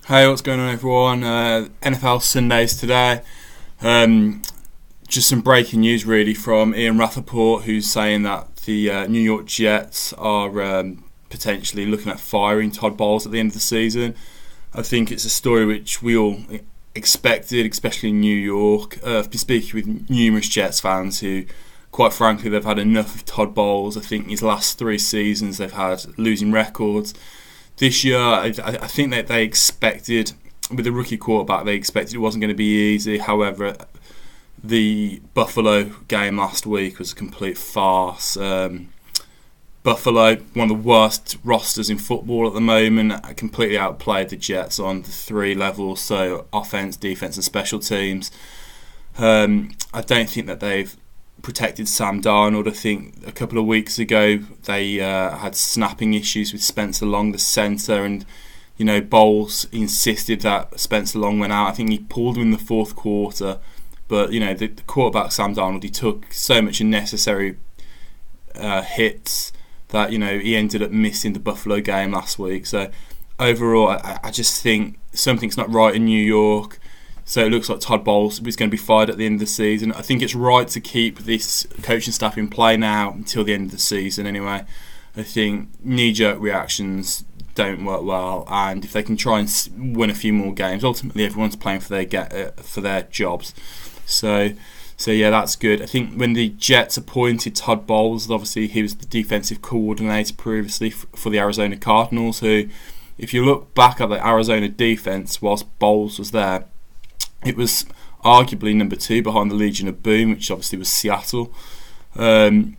Hey, what's going on, everyone? NFL Sundays today. Just some breaking news, really, from Ian Rappaport, who's saying that the New York Jets are potentially looking at firing Todd Bowles at the end of the season. I think it's a story which we all expected, especially in New York. I've been speaking with numerous Jets fans who, quite frankly, they've had enough of Todd Bowles. I think his last 3 seasons they've had losing records. This year, I think that they expected, with the rookie quarterback, they expected it wasn't going to be easy. However, the Buffalo game last week was a complete farce. Buffalo, one of the worst rosters in football at the moment, completely outplayed the Jets on the 3 levels, so offense, defense and special teams. I don't think that they've protected Sam Darnold. I think a couple of weeks ago they had snapping issues with Spencer Long, the centre, and Bowles insisted that Spencer Long went out. I think he pulled him in the 4th quarter, but the quarterback Sam Darnold, he took so much unnecessary hits that he ended up missing the Buffalo game last week. So overall, I just think something's not right in New York. So it looks like Todd Bowles is going to be fired at the end of the season. I think it's right to keep this coaching staff in play now until the end of the season anyway. I think knee-jerk reactions don't work well, and if they can try and win a few more games, ultimately everyone's playing for their jobs. So yeah, that's good. I think when the Jets appointed Todd Bowles, obviously he was the defensive coordinator previously for the Arizona Cardinals, who, if you look back at the Arizona defense whilst Bowles was there, it was arguably number 2 behind the Legion of Boom, which obviously was Seattle. I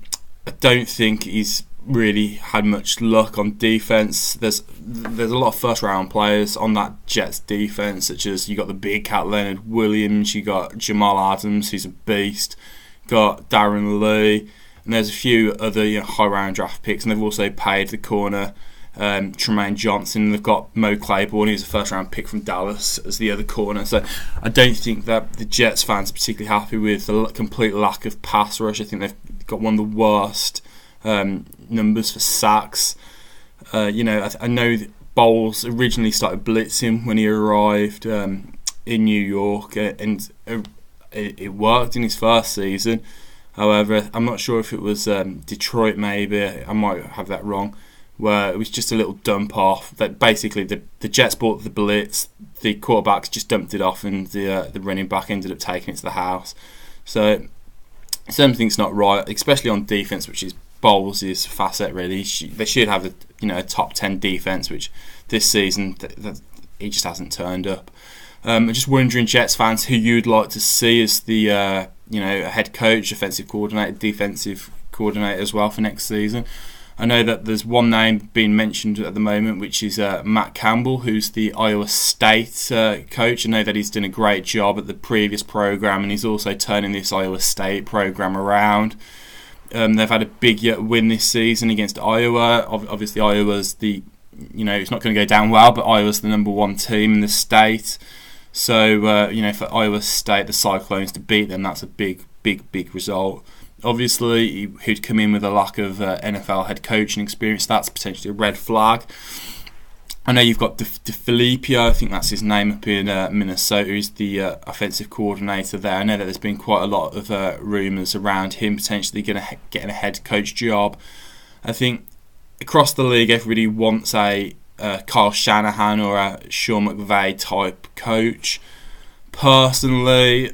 don't think he's really had much luck on defense. There's a lot of first round players on that Jets defense, such as you got the big cat Leonard Williams, you got Jamal Adams, who's a beast, you got Darren Lee, and there's a few other high round draft picks, and they've also paid the corner Tremaine Johnson. They've got Mo Claiborne, who's a first round pick from Dallas, as the other corner. So I don't think that the Jets fans are particularly happy with the complete lack of pass rush. I think they've got one of the worst numbers for sacks. I know that Bowles originally started blitzing when he arrived in New York, and it worked in his first season. However, I'm not sure if it was Detroit, maybe, I might have that wrong, where it was just a little dump off. That basically the Jets bought the blitz, the quarterbacks just dumped it off, and the running back ended up taking it to the house. So something's not right, especially on defense, which is Bowles' facet. Really, they should have a top 10 defense, which this season he just hasn't turned up. I'm just wondering, Jets fans, who you'd like to see as the head coach, offensive coordinator, defensive coordinator as well for next season. I know that there's one name being mentioned at the moment, which is Matt Campbell, who's the Iowa State coach. I know that he's done a great job at the previous program, and he's also turning this Iowa State program around. They've had a big win this season against Iowa. Obviously, Iowa's it's not going to go down well, but Iowa's the number 1 team in the state. So, for Iowa State, the Cyclones, to beat them, that's a big result. Obviously, he'd come in with a lack of NFL head coaching experience. That's potentially a red flag. I know you've got DeFilippo, I think that's his name, up in Minnesota. He's the offensive coordinator there. I know that there's been quite a lot of rumours around him potentially getting a head coach job. I think across the league, everybody wants a Kyle Shanahan or a Sean McVay type coach. Personally,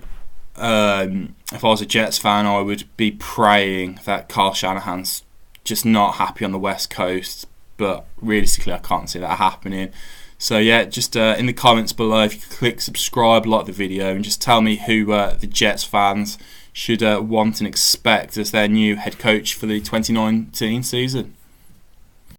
if I was a Jets fan, I would be praying that Kyle Shanahan's just not happy on the West Coast, but realistically I can't see that happening. So yeah, just in the comments below, if you could click subscribe, like the video, and just tell me who the Jets fans should want and expect as their new head coach for the 2019 season.